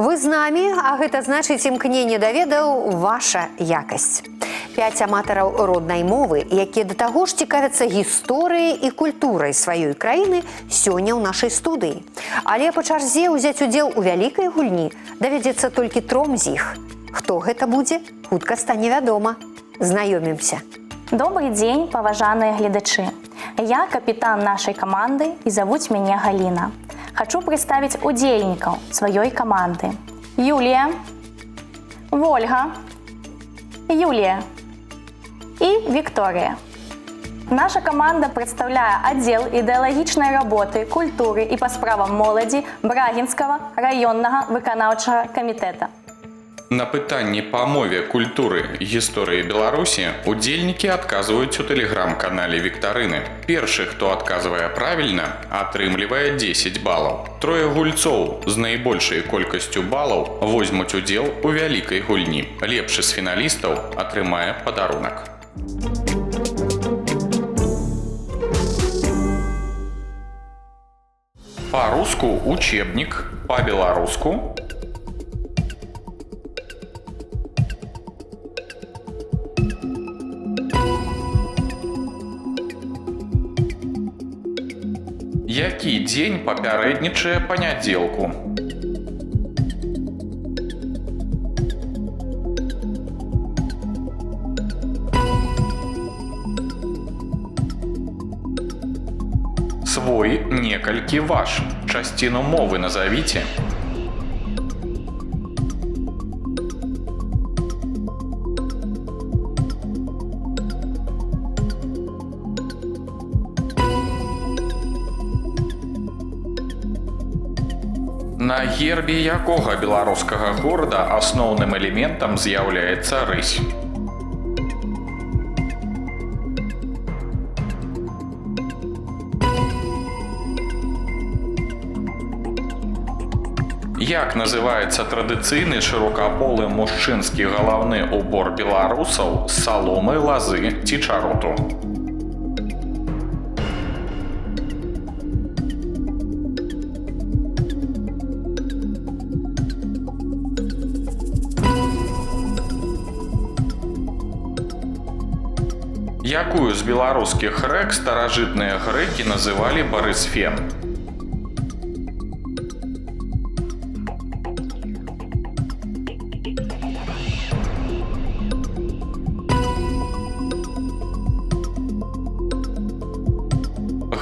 Вы з намі, а гэта значыць імкненне да ведаў ваша якасць. 5 аматараў роднай мовы, якія да таго ж цікавяцца гісторыяй і культурай сваёй краіны, сёння ў нашай студыі. Але па чарзе ўзяць удзел у вялікай гульні давядзецца толькі 3 з іх. Хто гэта будзе, хутка стане вядома. Знаёмімся. Добрый день, паважаныя гледачы. Я капітан нашай каманды і завуць мяне Галіна. Хочу представить удзельнікаў сваёй каманды. Юлія, Вольга, Юлія і Вікторія. Наша каманда прадстаўляе аддзел ідэалагічнай работы, культуры і па справам моладзі Брагінскага раённага выканаўчага камітэта. На пытанні па мове, культуры, гісторыі Беларусі удзельнікі адказваюць у тэлеграм-канале Віктарыны. Першы, хто адказвае правільна, атрымлівае 10 балаў. 3 гульцоў з найбольшай колькасцю балаў возьмуць удзел у вялікай гульні. Лепшы з фіналістаў атрымае падарунак. Па-руску учебнік, па-беларуску які дзень папярэднічае панядзелку? Свой, некалькі, ваш. Часціну мовы назавіце. На гербе якога беларускага горада асноўным элементам з'яўляецца рысь? Як называецца традыцыйны шырокаполы мужчынскі галаўны убор беларусаў з саломы, лазы ці чароту? Якую з беларускіх рэк старажытныя грэкі называлі Барысфен?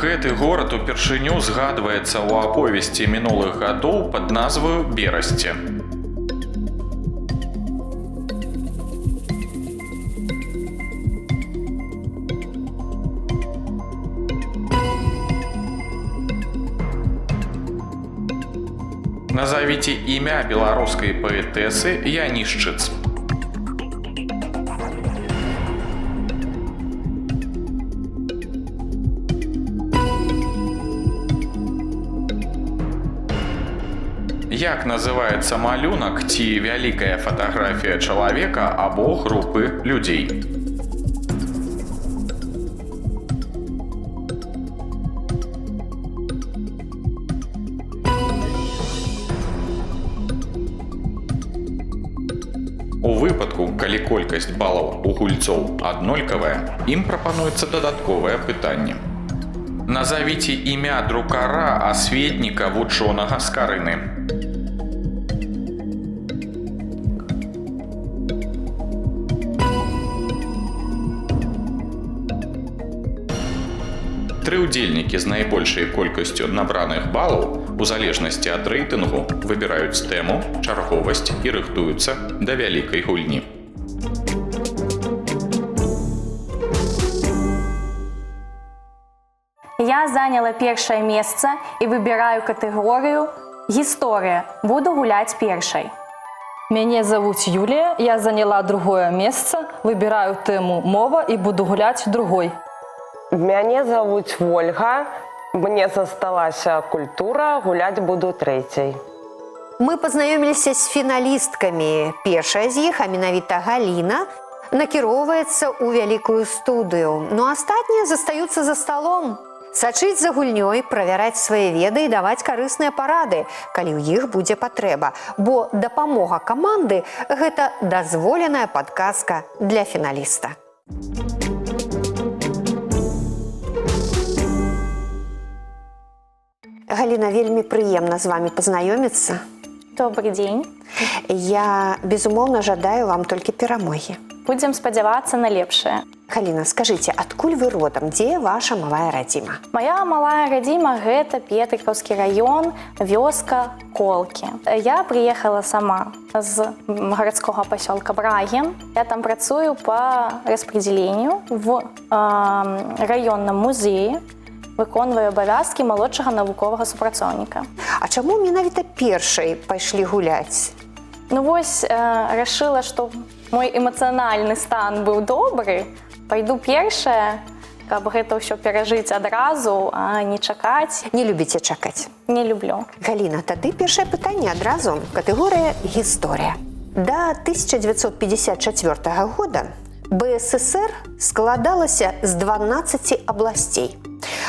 Гэты горад упершыню згадваецца ў аповесці мінулых гадоў пад назваю Берасце. Назовите імя беларускай паэтэсы Янішчыц. Як называецца малюнак ці вялікая фатаграфія чалавека або групы людзей? У выпадку, калі колькасць балаў у гульцоў аднолькавая, ім прапануецца дадатковае пытанне. Назавіце імя друкара, асветніка, вучонага з Карыны. Тры ўдзельнікі з найбольшай колькасцю набраных балаў у залежнасці ад рэйтынгу выбіраюць тэму, чарговасць і рыхтуюцца да вялікай гульні. Я заняла першае месца і выбіраю катэгорыю «Гісторыя». Буду гуляць першай. Мяне завуць Юлія, я заняла 2 месца, выбіраю тэму «Мова» і буду гуляць другой. Мяне завуць Вольга, мне засталася культура, гуляць буду 3-й. Мы пазнаёміліся з фіналісткамі. Першая з іх, а менавіта Галіна, накіроўваецца ў вялікую студыю, но астатнія застаюцца за сталом. Сачыць за гульнёй, правяраць свае веды і даваць карысныя парады, калі ў іх будзе патрэба, бо дапамога каманды – гэта дазволеная падказка для фіналіста. Галіна, вельмі прыемна з вами пазнаёміцца. Добрый день. Я, безумоўна, жадаю вам толькі перамогі. Будем спадзявацца на лепшае. Галіна, скажыце, адкуль вы родам? Дзе ваша малая радзіма? Моя малая радзіма – гэта Петрикаўскі раён, вёска Колкі. Я приехала сама з гарадскога пасёлка Брагін. Я там працую по распределению в раённым музеі, выконваю абавязкі малодшага навуковага супрацоўніка. А чаму менавіта першай пайшлі гуляць? Ну вось, рашыла, што мой эмацыянальны стан быў добры, пайду першая, каб гэта ўсё перажыць адразу, а не чакаць. Не любіце чакаць? Не люблю. Галіна, тады першае пытанне адразу. Катэгорыя «Гісторыя». Да 1954 года БССР складалася з 12 абласцей.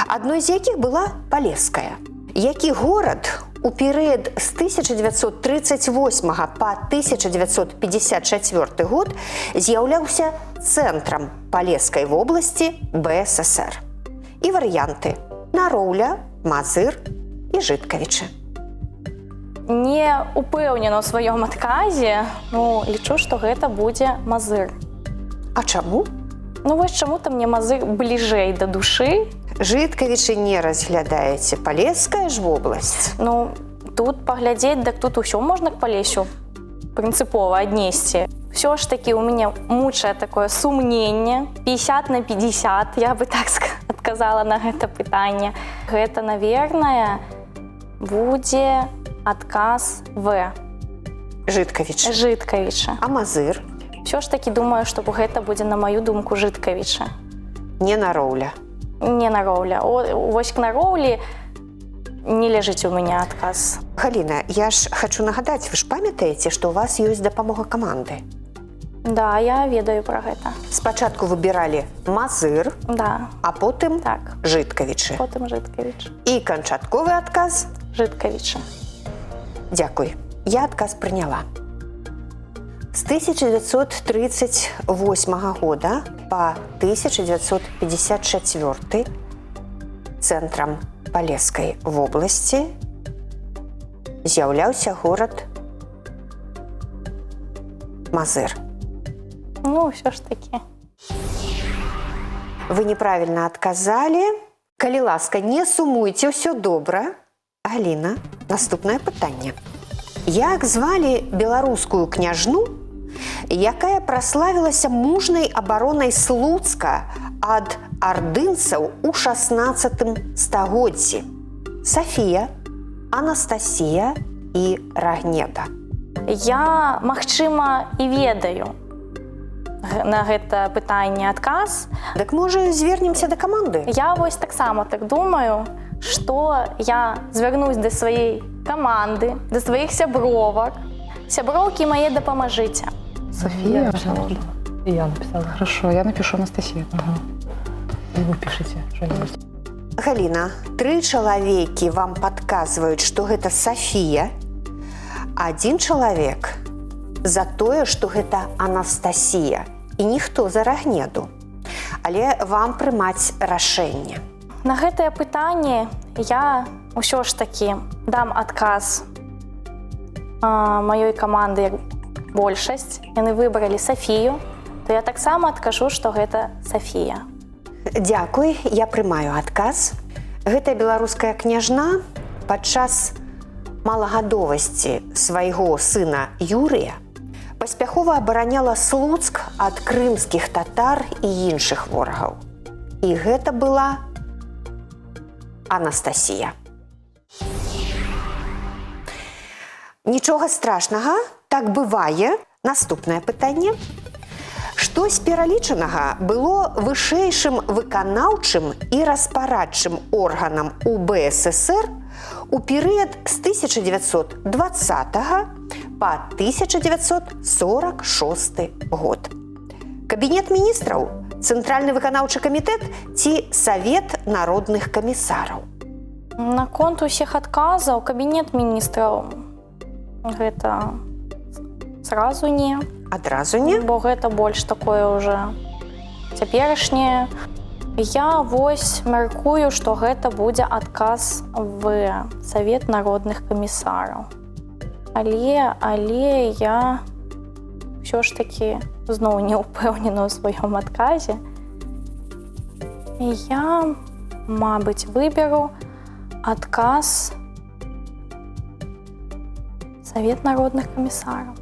Адной з якіх была Палеская. Які горад у перыяд з 1938 па 1954 год з'яўляўся цэнтрам Палескай вобласці БССР? І варыянты – Нароўля, Мазыр і Жыткавічы. Не упэўнена ў сваём адказе, лічу, што гэта будзе Мазыр. А чаму? Ну вось чаму-то мне Мазыр бліжэй да душы. Жыткавічы не разглядаеце, Палеская ж вобласць. Ну, тут паглядзець, так тут усё можна к Палесю прынцыпова аднесці. Всё ж такі у мяне мучае такое сумненне, 50 на 50, я бы так адказала на гэта пытанне. Гэта, наверное, будзе адказ В. Жыткавічы. Жыткавічы. А Мазыр? Всё ж такі думаю, што гэта будзе, на маю думку, Жыткавічы. Не Нароўля. Не Нароўля. Вось к Нароўлі не ляжыць у мяне адказ. Галіна, я ж хочу нагадаць, вы ж памятаеце, што у вас ёсць дапамога каманды? Да, я ведаю пра гэта. Спачатку выбіралі Мазыр, Да. а потым Так. Жыткавічы. Потым Жыткавіч. І канчатковы адказ? Жыткавічы. Дзякуй. Я адказ прыняла. З 1938 года па 1954 цэнтрам Палескай вобласці з'яўляўся горад Мазыр. Ну, ўсё ж такі. Вы неправільна адказалі. Калі ласка, не сумуйце, ўсё добра. Галіна, наступнае пытанне. Як звалі беларускую княжну, якая праславілася мужнай абаронай Слуцка ад ардынцаў у 16 стагоддзі? Сафія, Анастасія і Рагнеда. Я, магчыма, і ведаю на гэта пытанне адказ. Дык, можа, звернемся да каманды? Я вось таксама так думаю, што я звярнусь да сваёй каманды, да сваіх сябровак. Сяброўкі мае, дапамажыце. София написала. И я написала. Хорошо, я напишу Анастасия. Ага. И вы пишите что-нибудь. Галіна, 3 чалавекі вам падказваюць, што гэта Сафія. 1 чалавек за тое, што гэта Анастасія. І ніхто за Рагнеду. Але вам прымаць рашэнне. На гэтае пытанне я ўсё ж такі дам адказ маёй каманды як большасць. Яны выбралі Сафію, то я таксама адкажу, што гэта Сафія. Дзякуй, я прымаю адказ. Гэтая беларуская княжна падчас малагадовасці свайго сына Юрыя паспяхова абараняла Слуцк ад крымскіх татар і іншых ворагаў. І гэта была Анастасія. Нічога страшнага, так бывае. Наступнае пытанне. Што з пералічанага было вышэйшым выканаўчым і распарадчым органам у БССР у перыяд з 1920 па 1946 год? Кабінет міністраў, Цэнтральны выканаўчы камітэт ці Савет народных камісараў? Наконт усіх адказаў кабінет міністраў гэта сразу не. Адразу не? Бо гэта больш такое ўжо цяперашняе. Я вось мяркую, што гэта будзе адказ в Савет народных камісараў. Але я ўсё ж такі зноў не ўпэўнена ў сваём адказе. Я, мабыць, выберу адказ Савет народных камісараў.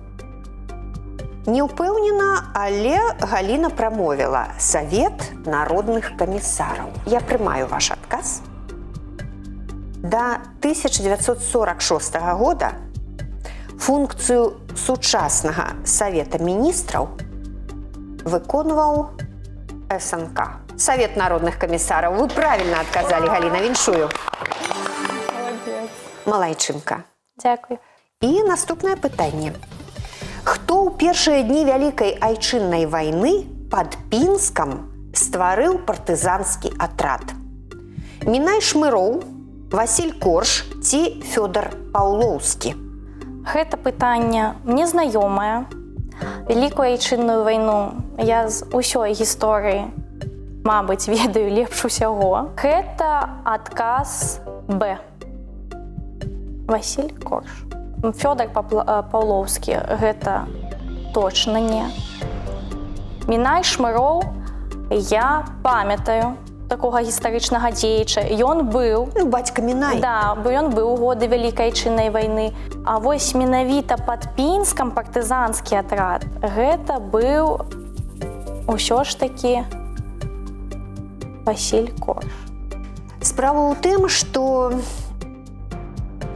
Не ўпэўнена, але Галіна прамовіла Савет народных камісараў. Я прымаю ваш адказ. Да 1946 года функцыю сучаснага Савета міністраў выконваў СНК. Савет народных камісараў. Вы правільна адказалі, Галіна, віншую. Молодец. Малайчынка. Дзякуй. І наступнае пытанне. Хто ў першыя дні Вялікай айчыннай вайны пад Пінскам стварыў партызанскі атрад? Мінай Шмыроў, Васіль Корж ці Фёдар Паўлоўскі? Гэта пытанне мне знаёмае. Вялікую айчынную вайну я з усёй гісторыі, мабыць, ведаю лепш усяго. Гэта адказ Б. Васіль Корж. Фёдар Паўлоўскі гэта точна не. Мінай Шмыроў я памятаю такога гістарычнага дзеяча. Ён быў, Бацька Мінай. да, бо ён быў у годы Вялікай айчыннай вайны. А вось менавіта пад Пінскам партызанскі атрад гэта быў усё ж такі Васіль Корж. Справа ў тым, што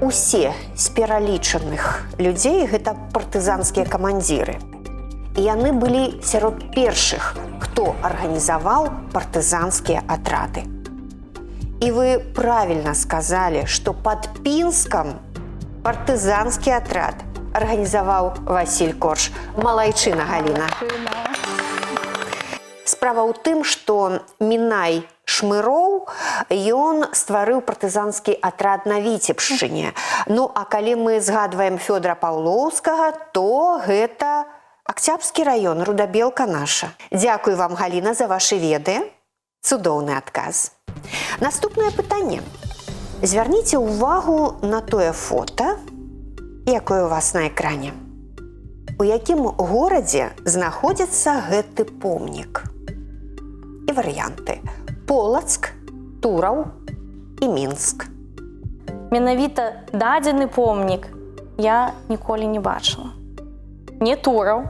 усе з пералічаных людзей гэта партызанскія камандзіры. І яны былі сярод першых, хто арганізаваў партызанскія атрады. І вы правільна сказалі, што пад Пінскам партызанскі атрад арганізаваў Васіль Корж. Малайчына, Галіна. Справа ў тым, што Мінай Шмыроў, ён стварыў партызанскі атрад на Віцебшчыне. Ну, а калі мы згадваем Фёдара Паўлоўскага, то гэта Акцябрскі раён, Рудабелка наша. Дзякуй вам, Галіна, за вашы веды. Цудоўны адказ. Наступнае пытанне. Звярніце ўвагу на тое фота, якое у вас на экране. У якім горадзе знаходзіцца гэты помнік? І варыянты. Полацк, Тураў і Мінск. Менавіта дадзены помнік я ніколі не бачыла. Не Тураў.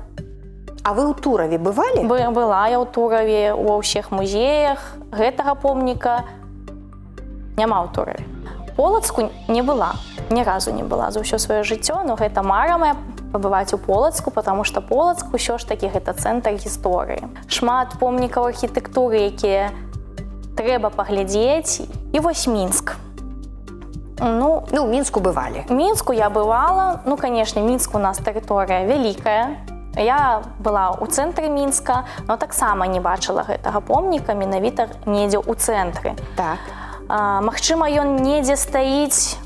А вы ў Тураве бывалі? Была я ў Тураве, ва ўсіх музеях. Гэтага помніка няма ў Тураве. Полацку не была, ні разу не была за ўсё сваё жыццё, но гэта мара моя пабываць у Полацку, потому што Полацк усё ж такі гэта цэнтр гісторыі. Шмат помнікаў архітэктуры, якія трэба паглядзець. І вось Мінск. Ну, ў Мінску бывалі. В Мінску я бывала. Ну, канешне, Мінск у нас тэрыторыя вялікая. Я была ў цэнтры Мінска, но таксама не бачыла гэтага помніка менавіта недзе ў цэнтры. Так. Магчыма, ён недзе стаіць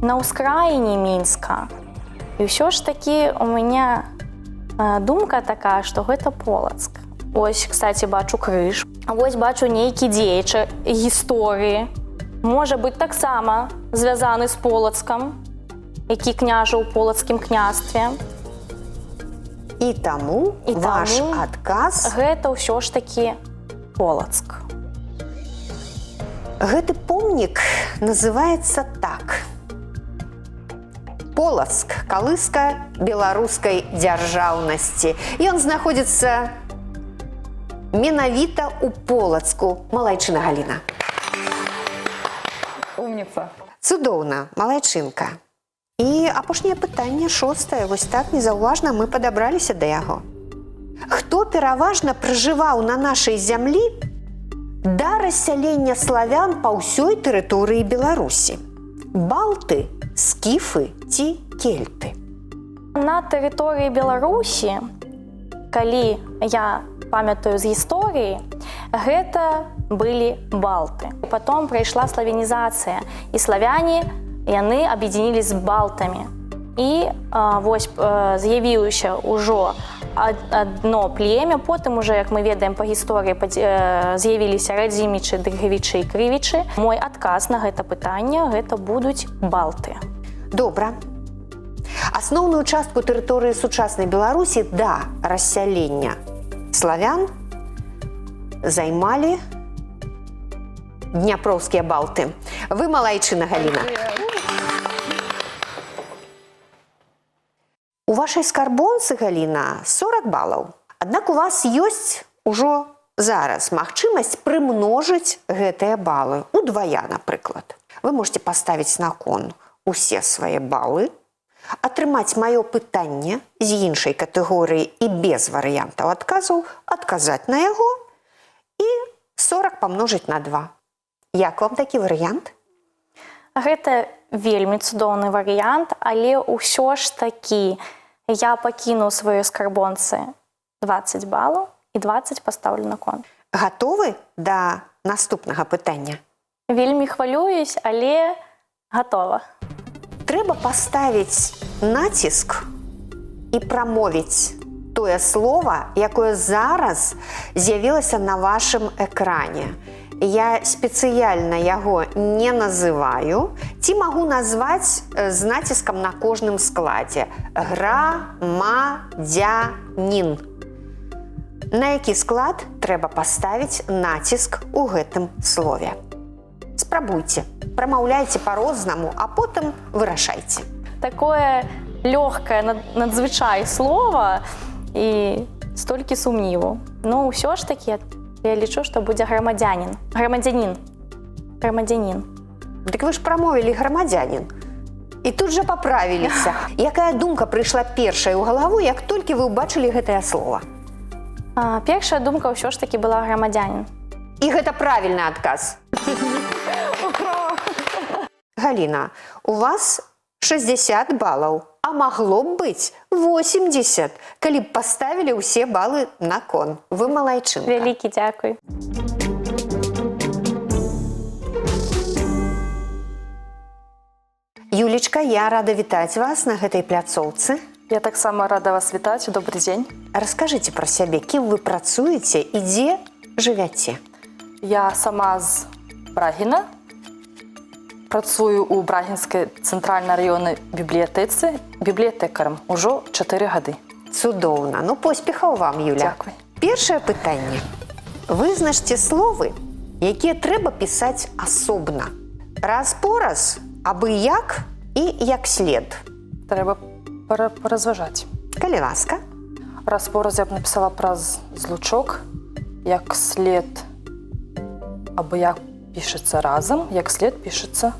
на ўскраіне Мінска. І ўсё ж такі у мяне думка такая, што гэта Полацк. Ось, кстати, бачу крыж. Вось бачу нейкі дзеяч гісторыі. Можа быць таксама звязаны з Полацкам, які княжыў у Полацкім княстве. І таму ваш адказ... Гэта ўсё ж такі Полацк. Гэты помнік называецца так. Полацк, калыска беларускай дзяржаўнасці. Ён знаходзіцца менавіта ў Полацку. Малайчына, Галіна. Умница. Цудоўна, малайчынка. І апошняе пытанне, 6. Вось так незаўважна мы падабраліся да яго. Хто пераважна пражываў на нашай зямлі да рассялення славян па ўсёй тэрыторыі Беларусі? Балты, скіфы ці кельты? На тэрыторыі Беларусі, калі я памятаю з гісторыі, Гэта былі балты. Потом прайшла славянізацыя, і славяне яны аб'ядзінілі з балтамі. І вось з'явіўся ўжо адно племя, потым уже, як мы ведаем па гісторыі, з'явіліся радзімічы, дрыгавічы і крывічы. Мой адказ на гэта пытанне гэта будуць балты. Добра. Асноўную частку тэрыторыі сучаснай Беларусі да рассялення славян займалі дняпроўскія балты. Вы малайчына, Галіна. У вашай скарбонцы, Галіна, 40 балаў. Аднак у вас ёсць ужо зараз магчымасць прымножыць гэтыя балы удвая, напрыклад. Вы можете паставіць на кон усе свае балы, атрымаць маё пытанне з іншай катэгорыі і без варыянтаў адказаў, адказаць на яго і 40 памножыць на 2. Як вам такі варыянт? Гэта вельмі цудоўны варыянт, але ўсё ж такі я пакіну сваёй скарбонцы 20 балаў і 20 пастаўлю на кон. Гатовы да наступнага пытання? Вельмі хвалююсь, але гатова. Трэба паставіць націск і прамовіць тое слова, якое зараз з'явілася на вашым экране. Я спецыяльна яго не называю, ці магу назваць з націскам на кожным складзе. Грамадзянін. На які склад трэба паставіць націск у гэтым слове? Спрабуйце, прамаўляйце па-рознаму, а потым вырашайце. Такое лёгкае надзвычай слова і столькі сумніву. Ну, ўсё ж такі я лічу, што будзе грамадзянін. Грамадзянін. Дык вы ж прамовілі грамадзянін. І тут жа паправіліся. Якая думка прыйшла першая ў галаву, як толькі вы ўбачылі гэтае слова? Першая думка ўсё ж такі была грамадзянін. І гэта правільны адказ. Галіна, у вас 60 балаў, а магло б быць 80, калі б паставілі ўсе балы на кон. Вы малайчынка. Вялікі дзякуй. Юлечка, я рада вітаць вас на гэтай пляцоўцы. Я таксама рада вас вітаць. Добрый дзень. Раскажыце пра сябе, кім вы працуеце і дзе жывяце? Я сама з Брагіна. Працую ў Брагінскай цэнтральнай раённай бібліятэцы бібліятэкарам ужо 4 гады. Цудоўна. Ну, поспехаў вам, Юля. Дзякуй. Першае пытанне. Вызначце словы, якія трэба пісаць асобна. Раз-пораз, абы-як і як след. Трэба паразважаць. Калі ласка. Раз-пораз я б напісала праз злучок, як след абы-як пішацца разам, як след пішацца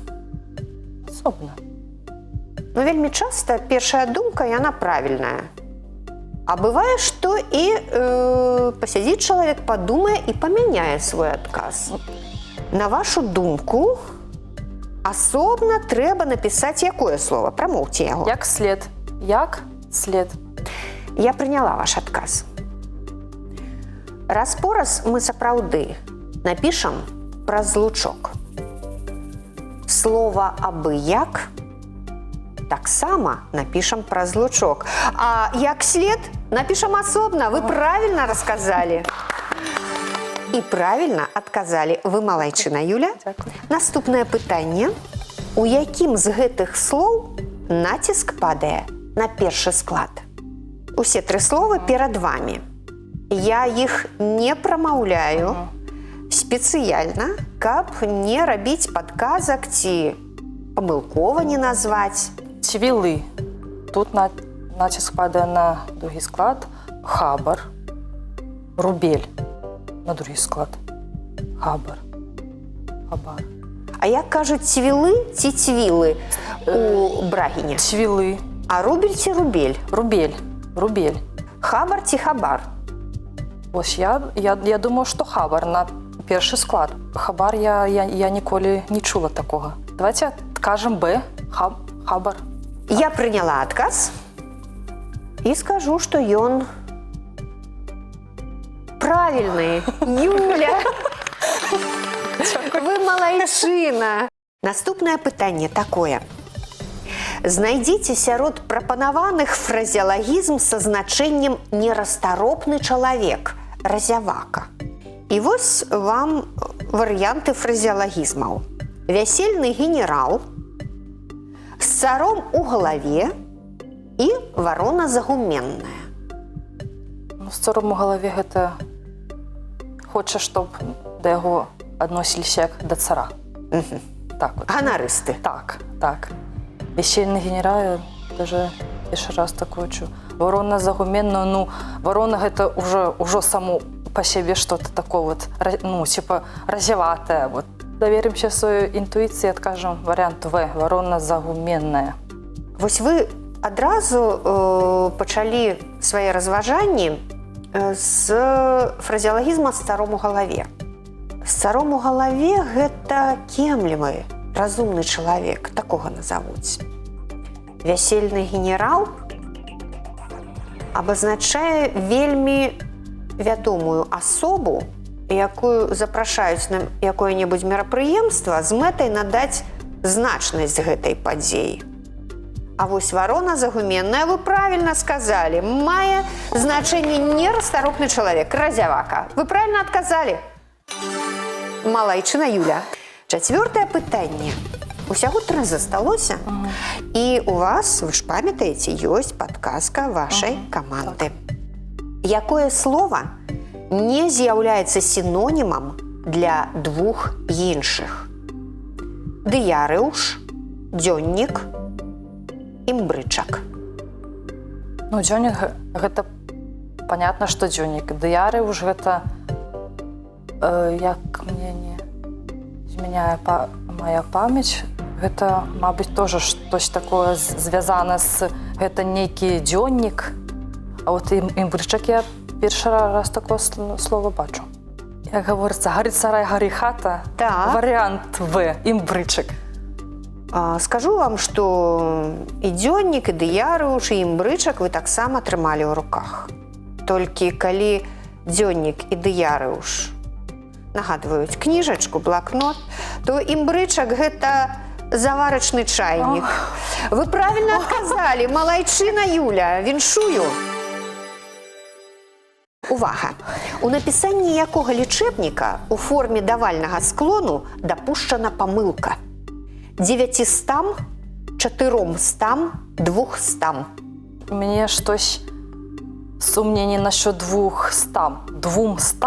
асобна. Ну, вельмі часта першая думка, яна правільная. А бывае, што і пасядзіць чалавек, падумае і памяняе свой адказ. На вашу думку, асобна трэба напісаць якое слово? Прамоўце яго. Як след. Як след. Я прыняла ваш адказ. Раз-пораз мы сапраўды напішам праз злучок. Слова абы-як таксама напішам праз злучок. А як след напішам асобна. Вы правільна расказалі. І правільна адказалі. Вы малайчына, Юля. Дзякуй. Наступнае пытанне. У якім з гэтых слоў націск падае на першы склад? Усе 3 словы перад вамі. Я іх не прамаўляю спецыяльна, каб не рабіць падказак ці памылкова не назваць. Цвілы. Тут націск падае на другі склад. Хабар. Рубель. На другі склад. Хабар. Хабар. А як кажуць, цвілы ці цвілы у Брагіне? Цвілы. А рубель ці рубель? Рубель. Рубель. Хабар ці хабар? Ось я думаю, што хабар на першы склад. Хабар я ніколі не чула такога. Давайте адкажам Б. Хабар. Я прыняла адказ і скажу, што ён правильные. Юля! Вы малайчына. Наступнае пытанне такое. Знайдзіце сярод прапанаваных фразеалагізм са значэннем «нерастаропны чалавек» – разявака. І вось вам варыянты фразеалагізмаў. Вясельны генерал, з царом у галаве і варона загуменная. Ну, з царом у галаве гэта хоча, чтоб да яго адносіліся як да цара. Так вот. Ганарысты. Так, так. Весельный генерал, даже першы раз такое чу. Ворона загуменная, ну, ворона гэта уже само по себе что-то такое вот, ну, типа разеватое. Вот. Доверимся своей интуиции, откажем вариант В, ворона загуменная. Вось вы адразу пачалі свае разважанні з фразеалагізма з царом у галаве. З царом у галаве гэта кемлівы, разумны чалавек, такога назавуць. Вясельны генерал абазначае вельмі вядомую асобу, якую запрашаюць на якое-небудзь мерапрыемства з мэтай надаць значнасць гэтай падзеі. А вось варона загуменная, вы правильно сказали, мае значэнне нерастаропны чалавек, разявака. Вы правильно адказалі. Малайчына Юля. Чацвёртае пытанне. Усяго 3 засталося, і у вас, вы ж памятаеце, ёсць падказка вашай каманды. Якое слова не з'яўляецца сінонімам для 2 іншых? Дыярыуш, дзённік, імбрычак. Ну, дзённік гэта понятно, што дзённік. Дыярыуш гэта, як мне не змяняе моя памяць, гэта, мабыць, тоже штось такое звязана з гэта нейкі дзённік. А вот імбрычак я першы раз такое слово бачу. Як гаворыцца, гарыць сарай, гары хата. Так. Варыянт В, імбрычак. Скажу вам, што і дзённік, і дыярыуш, і імбрычак вы таксама трымалі ў руках. Толькі калі дзённік і дыярыуш нагадваюць кніжачку, блакнот, то імбрычак гэта заварачны чайнік. Вы правильно адказалі, малайчына Юля, віншую. Увага! У напісанні якога лічэбніка у форме давальнага склону дапушчана памылка? 900, 400, 200. Мне штось сумнение насчет 200. 200.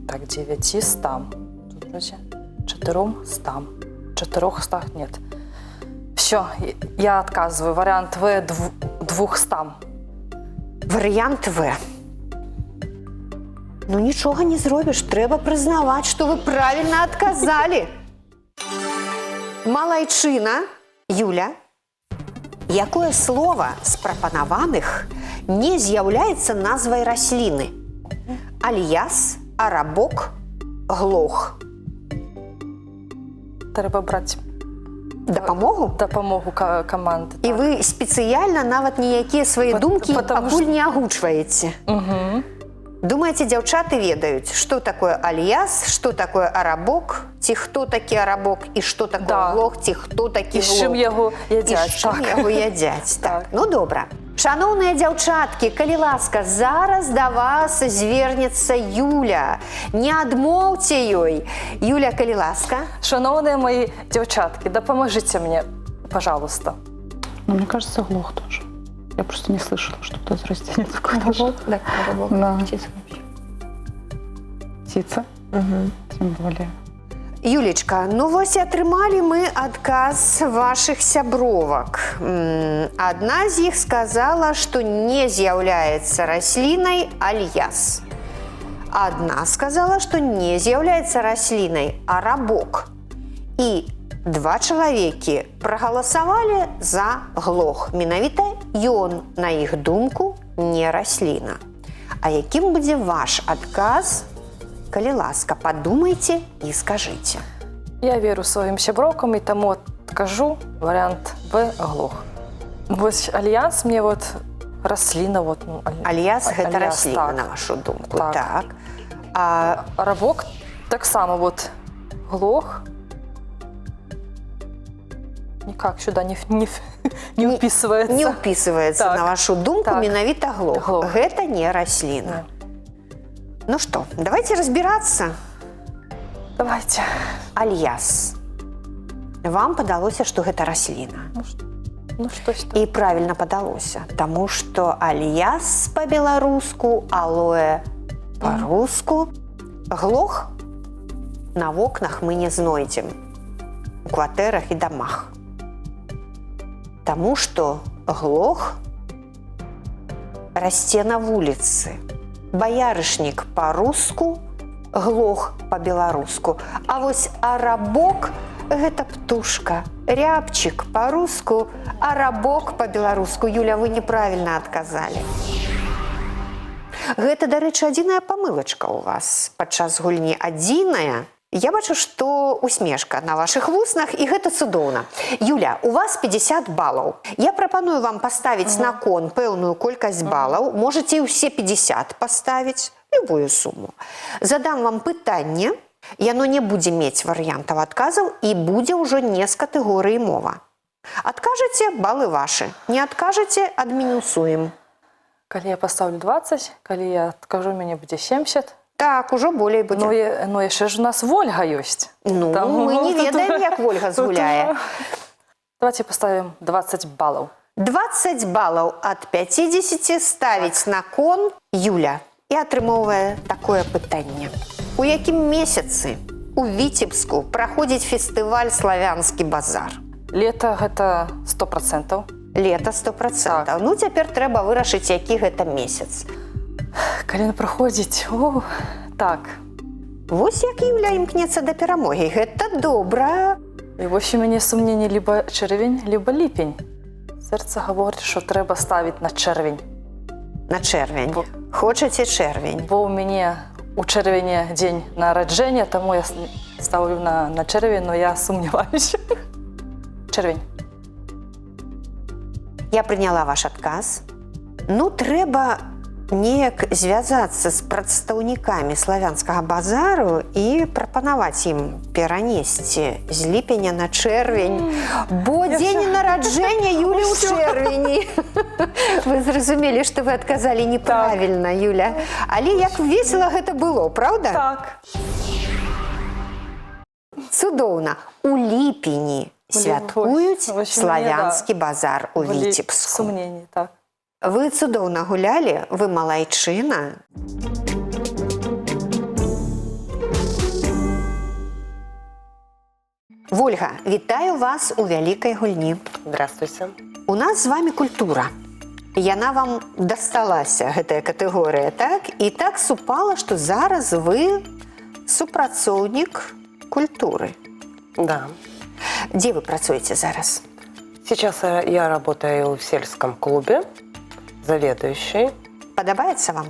Так, 900. Тут вроде 400. 400 нет. Все, я отказываю. Вариант В 200. Варыянт В. Ну нічога не зробіш, трэба прызнаваць, што вы правільна адказалі. Малайчына Юля. Якое слова з прапанаваных не з'яўляецца назвай расліны? Альяс, арабок, глох. Трэба браць Дапамогу? дапамогу каманды. І вы спецыяльна нават ніякія свае думкі пакуль не агучваеце. Думаеце, дзяўчаты ведаюць, што такое альяс, што такое арабок, ці хто такі арабок, і што такое глох, ці хто такі І з глох. чым яго ядзяць. І з чым яго ядзяць. Так. Ну, добра. Шаноўныя дзяўчаткі, калі ласка, зараз да вас звернецца Юля. Не адмоўце ёй. Юля, калі ласка. Шановные мои девчатки, допоможите мне, пожалуйста. Ну, мне кажется, глох тоже. Я просто не слышала, что кто из растений такое даже. Да, арабок. Да. Птица вообще. Птица? Тем более. Юлечка, ну вось і атрымалі мы адказ вашых сябровак. Адна з іх сказала, што не з'яўляецца раслінай альяс. Адна сказала, што не з'яўляецца раслінай арабок. І 2 чалавекі прагаласавалі за глох. Менавіта ён, на іх думку, не расліна. А якім будзе ваш адказ? Калі ласка, падумайце і скажыце. Я веру сваім сяброўкам і таму адкажу варыянт В глох. Вось альянс мне вот Расліна, вот. Ну, Альяс гэта альяс, расліна, так. на вашу думку. Так. Так. А Рабок так само, вот, глох. Никак сюда не вписывается. не ўпісваецца, Так. на вашу думку, Так. менавіта глох. Глох. Гэта не расліна. Ну што, давайте разбірацца. Давайте. Альяс. Вам падалося, што гэта расліна. Ну, штось там. І правільна падалося, таму што альяс па-беларуску, алоэ па-руску, глох на вокнах мы не знойдзем у кватэрах і дамах. Таму што глох расце на вуліцы. Баярышнік па-руску, глох па-беларуску. А вось арабок гэта птушка. Рябчык па-руску, арабок па-беларуску. Юля, вы неправільна адказалі. Гэта, дарэчы, адзіная памылачка ў вас падчас гульні. Адзіная. Я бачу, што усмешка на вашых вуснах, і гэта цудоўна. Юля, у вас 50 балаў. Я прапаную вам паставіць на кон пэўную колькасць балаў. Можаце і ўсе 50 паставіць, любую суму. Задам вам пытанне, яно не будзе мець варыянтаў адказаў і будзе ўжо не з катэгорыі мова. Адкажаце, балы вашы. Не адкажаце, адмінусуем. Калі я поставлю 20, калі я адкажу, мяне будзе 70. Так, ужо болей будзе. Ну, яшчэ ж у нас Вольга ёсць. Ну, Таму мы не тут ведаем, уже- як Вольга тут згуляе. уже- Давайте поставим 20 баллов. 20 балаў ад 50 ставіць на кон Юля і атрымоўвае такое пытанне. У якім месяцы у Віцебску праходзіць фестываль «Славянскі базар»? Лето гэта 100%. Лета 100%. Так. Ну, цяпер трэба вырашыць, які гэта месяц. Калі ён праходзіць, так. Вось як Юля імкнецца да перамогі. Гэта добра. І вось у мяне сумненне либо чэрвень, либо ліпень. Сэрца гаворыць, што трэба ставіць на чэрвень. На чэрвень. Бо- Хочаце чэрвень. Бо ў мяне у чэрвені дзень нараджэння, таму я ставлю на чэрвень, но я сумняваюся. Чэрвень. Я прыняла ваш адказ. Ну, трэба неяк звязацца з прадстаўнікамі славянскага базару і прапанаваць ім перанесці з ліпеня на чэрвень. Бо дзень нараджэння Юлі ў чэрвені. Вы зразумелі, што вы адказалі неправільна, Юля. Але як весела гэта было, правда? Так. Цудоўна. У ліпені святкуюць Вось у мяне, славянскі базар у Віцебску. Сумненні, так. Вы цудоўна гулялі, вы малайчына. Вольга, вітаю вас у вялікай гульні. Здравствуйте. У нас з вами культура. Яна вам дасталася, гэтая катэгорыя, так? І так супала, што зараз вы супрацоўнік культуры. Да. Дзе вы працуеце зараз? Сейчас я работаю в сельском клубе, заведующей. Падабаецца вам?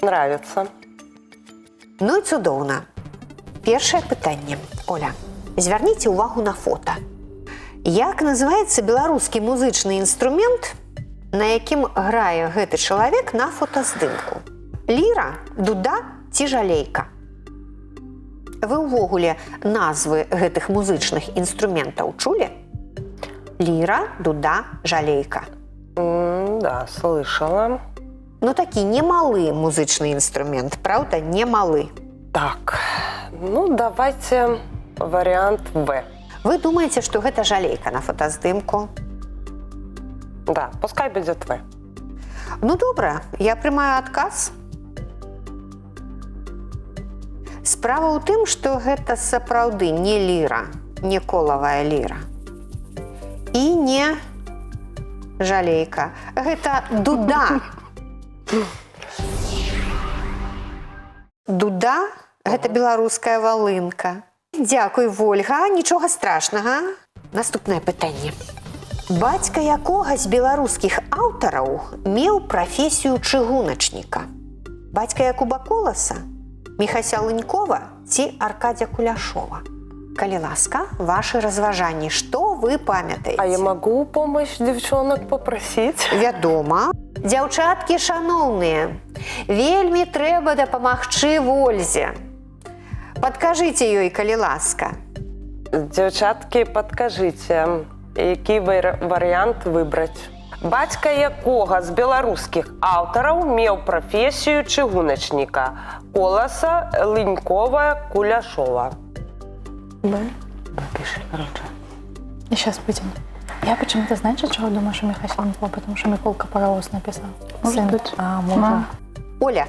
Нравится. Ну і цудоўна. Першае пытанне. Оля, звярніце ўвагу на фота. Як называецца беларускі музычны інструмент, на якім грае гэты чалавек на фотаздымку? Ліра, дуда ці жалейка? Вы ўвогуле назвы гэтых музычных інструментаў чулі? Ліра, дуда, жалейка. Да, слышала. Ну, такі немалы музычны інструмент, правда? Немалы. Так, ну давайте вариант В. Вы думаеце, што гэта жалейка на фотаздымку? Да, пускай будет В. Ну, добра, я прымаю адказ. Справа ў тым, што гэта сапраўды не ліра, не колавая ліра. І не жалейка. Гэта дуда. Дуда – гэта беларуская валынка. Дзякуй, Вольга, нічога страшнага. Наступнае пытанне. Бацька якога з беларускіх аўтараў меў прафесію чыгуначніка? Бацька Якуба Коласа, Міхася Лынькова ці Аркадзя Куляшова? Калі ласка, ваши разважанні, што вы памятаеце? А я могу помощь девчонок попросить? Вядома. Дзяўчаткі шаноўныя, вельмі трэба дапамагчы Вользе. Падкажыце ёй, калі ласка. Дзяўчаткі, падкажыце, які варыянт выбраць. Бацька якога з беларускіх аўтараў меў прафесію чыгуначніка? Коласа, Лынькова, Куляшова. Пиши, короче. И сейчас будем. Я почему-то, знаете, чего думаю, что Михаил Лынькова? Потому что Миколка паровоз написал. Может Сын. быть. Может. Оля,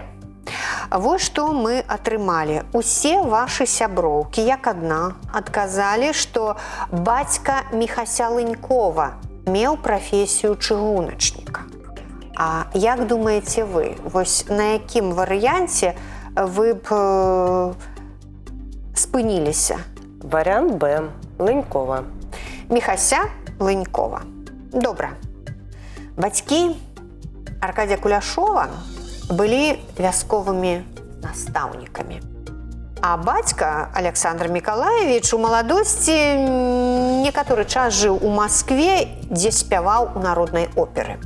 вось што мы атрымалі. Усе вашы сяброўкі, як адна, адказалі, што бацька Міхася Лынькова меў прафесію чыгуначніка. А як думаеце вы, вось на якім варыянце вы б спыніліся? Варыянт Б. Лынькова. Міхася Лынькова. Добра. Бацькі Аркадія Куляшова былі вясковымі настаўнікамі. А бацька Александр Миколаевич у маладосці некаторы час жыў у Маскве, дзе спяваў у народнай оперы.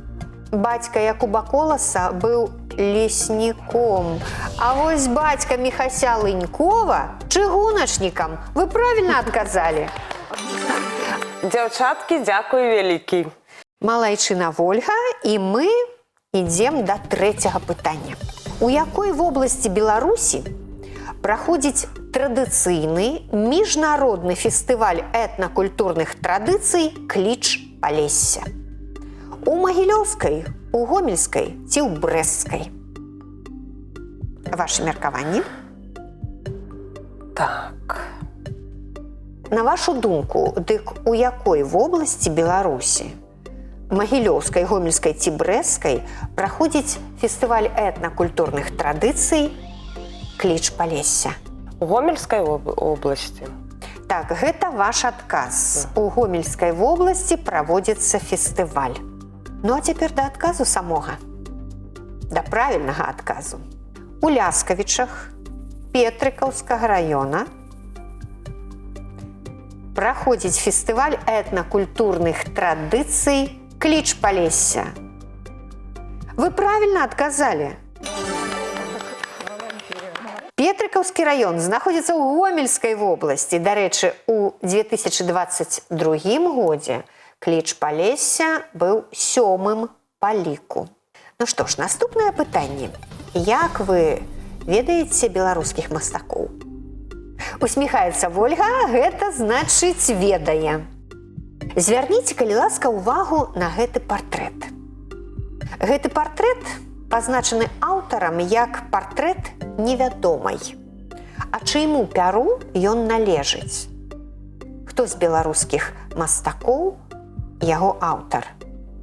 Бацька Якуба Коласа быў лесніком, а вось бацька Міхася Лынькова чыгуначнікам. Вы правільна адказалі. Дзяўчаткі, дзякуй вялікі. Малайчына Вольга, і мы ідзем да трэцяга пытання. У якой вобласці Беларусі праходзіць традыцыйны міжнародны фестываль этнакультурных традыцый «Кліч Палесся»? У Магілёўскай, у Гомельскай ці ў Брэсцкай? Вашы меркаванні? Так. На вашу думку, дык у якой вобласці Беларусі, Магілёўскай, Гомельскай ці Брэсцкай, праходзіць фестываль этнакультурных традыцый «Кліч Палесся»? У Гомельскай обласці. Так, гэта ваш адказ. У Гомельскай вобласці праводзіцца фестываль. Ну а цяпер да адказу самога. Да правільнага адказу. У Ляскавічах Петрыкаўскага раёна праходзіць фестываль этнакультурных традыцый «Кліч Палесся». Вы правільна адказалі. Петрыкаўскі раён знаходзіцца ў Гомельскай вобласці. Дарэчы, у 2022 годзе «Кліч Палесся» быў 7-м па ліку. Ну што ж, наступнае пытанне. Як вы ведаеце беларускіх мастакоў? Усміхаецца Вольга, гэта значыць ведае. Звярніце, калі ласка, увагу на гэты партрэт. Гэты партрэт пазначаны аўтарам як партрэт невядомай. А чыйму пяру ён належыць? Хто з беларускіх мастакоў яго аўтар?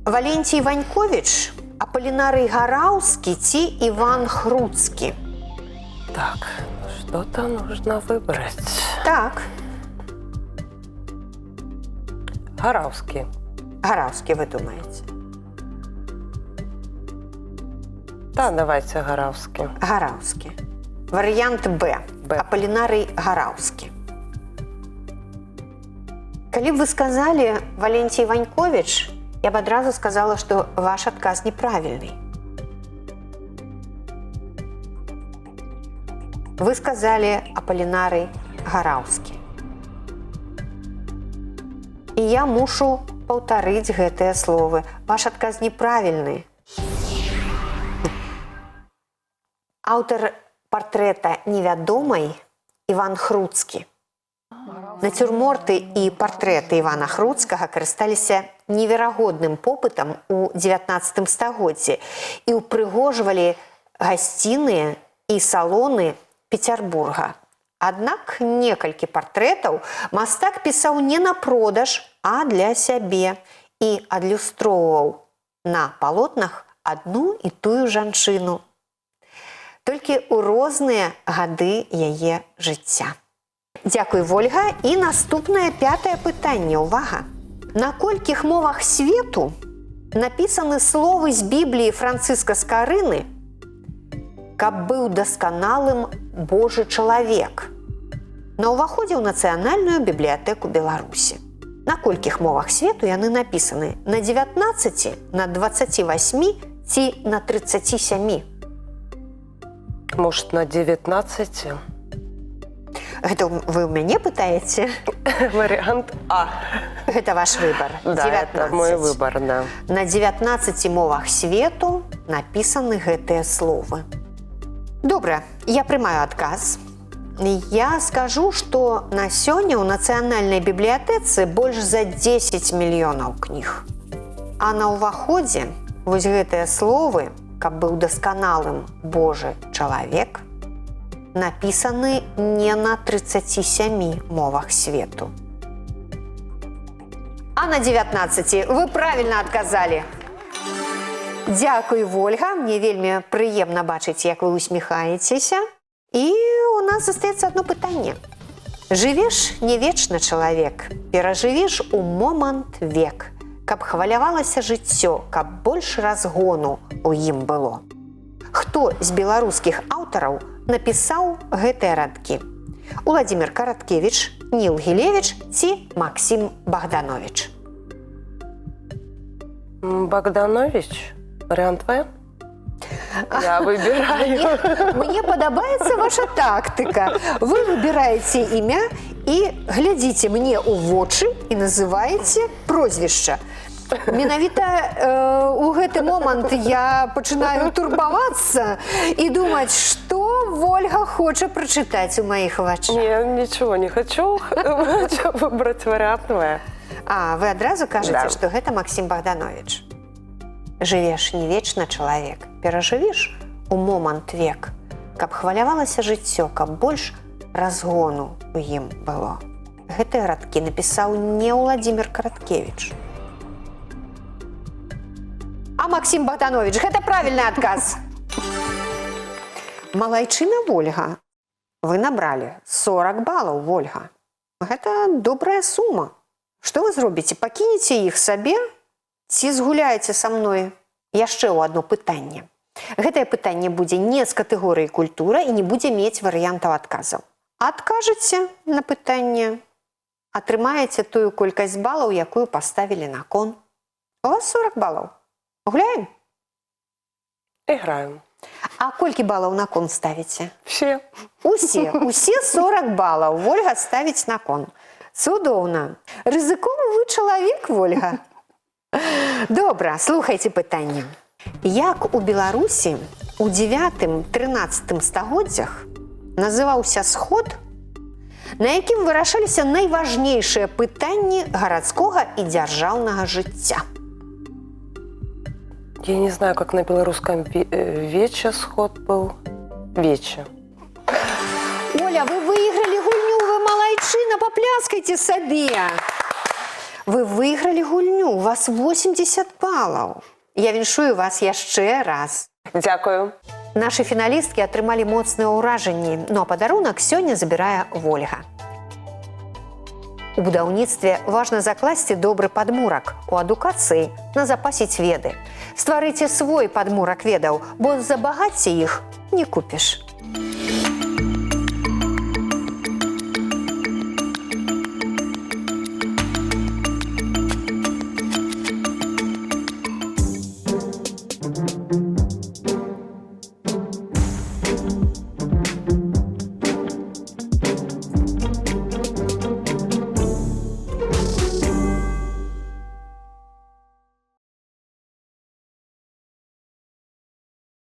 Валенцій Ваньковіч, Аполлинарий Гараўскі ці Іван Хруцкі? Так, что-то нужно выбрать. Так, Гараўскі. Гараўскі, вы думаеце? Да, давайте Гараўскі. Гараўскі. Варыянт Б. Б. Аполлинарий Гараўскі. Калі б вы сказалі Валенцій Ваньковіч, я б адразу сказала, што ваш адказ неправільны. Вы сказалі Аполлинарий Гараўскі. І я мушу паўтарыць гэтыя словы. Ваш адказ неправільны. Аўтар партрэта невядомай Іван Хруцкі. Нацюрморты і партрэты Івана Хруцкага карысталіся неверагодным попытам у 19 стагоддзі і ўпрыгожвалі гасціныя і салоны Пецярбурга. Аднак некалькі партрэтаў мастак пісаў не на продаж, а для сябе і адлюстроўваў на палотнах адну і тую жанчыну. Толькі ў розныя гады яе жыцця. Дзякуй, Вольга. І наступнае 5-е пытанне. Увага! На колькіх мовах свету напісаны словы з Бібліі Францыска Скарыны «Каб быў дасканалым Божы чалавек» на ўваходзе ў Нацыянальную бібліятэку Беларусі. На колькіх мовах свету яны напісаны? На 19, на 28 ці на 37? Может, на 19? Гэта вы ў мяне пытаеце? Вариант А. Гэта ваш выбор. Да, это мой выбор, да. На 19 мовах свету напісаны гэтыя словы. Добра, я прымаю адказ. Я скажу, што на сёння ў нацыянальнай бібліятэцы больш за 10 мільёнаў кніг. А на ўваходзе вось гэтыя словы, каб быў дасканалым Божы чалавек, напісаны не на 37 мовах свету. А на 19 вы правильно адказалі. Дзякуй, Вольга, мне вельмі прыемна бачыць, як вы усміхаецеся. І у нас застаецца одно пытанне. Жывеш не вечна, чалавек, перажывеш у момант век, каб хвалявалася жыццё, каб больш разгону у ім было. Хто з беларускіх аўтараў напісаў гэтыя радкі? Уладзімір Караткевіч, Ніл Гілевіч ці Максім Богданович? Богданович? Вариант В? Я выбираю. Мне падабаецца ваша тактыка. Вы выбираеце імя і глядзіце мне ў вочы і называеце прозвішча. Менавіта у гэты момант я пачынаю турбавацца і думаць, што Вольга хоча прачытаць у маіх вачах. Не, ничего не хочу. Хочу выбрать вариант В. А, вы адразу кажаце, Да. што гэта Максім Богданович. Жывеш не вечна, чалавек, перажывеш у момант век, каб хвалявалася жыццё, каб больш разгону у ім было. Гэтыя радкі напісаў не Уладзімір Караткевіч. А Максім Богданович, гэта правільны адказ. Малайчына Вольга. Вы набралі 40 балаў, Вольга. Гэта добрая сума. Што вы зробіце? Пакінеце іх сабе? Ці згуляеце са мной яшчэ ў одно пытанне? Гэтае пытанне будзе не з катэгорыі культура і не будзе мець варыянтаў адказаў. Адкажаце на пытанне, атрымаеце тую колькасць балаў, якую паставілі на кон. У вас 40 балаў. Гуляем? Играем. А колькі балаў на кон ставіце? Все. Усе 40 балаў Вольга ставіць на кон. Цудоўна. Рызыковы вы чалавек, Вольга. Добра, слухайце пытанне. Як у Беларусі у 9-13 стагоддзях называўся сход, на якім вырашаліся найважнейшыя пытанні гарадскога і дзяржаўнага жыцця? Я не знаю, как на белорусском вече сход был. Вече. Оля, вы выиграли гульню, вы малайчына, попляскайте сабе. Вы выиграли гульню, у вас 80 балаў. Я віншую вас яшчэ раз. Дякую. Нашы фіналісткі атрымалі моцныя ўражанні, ну а падарунак сёння забірае Вольга. У будаўніцтве важна закласці добры падмурак, у адукацыі назапасіць веды. Стварыце свой падмурак ведаў, бо за багацце іх не купіш.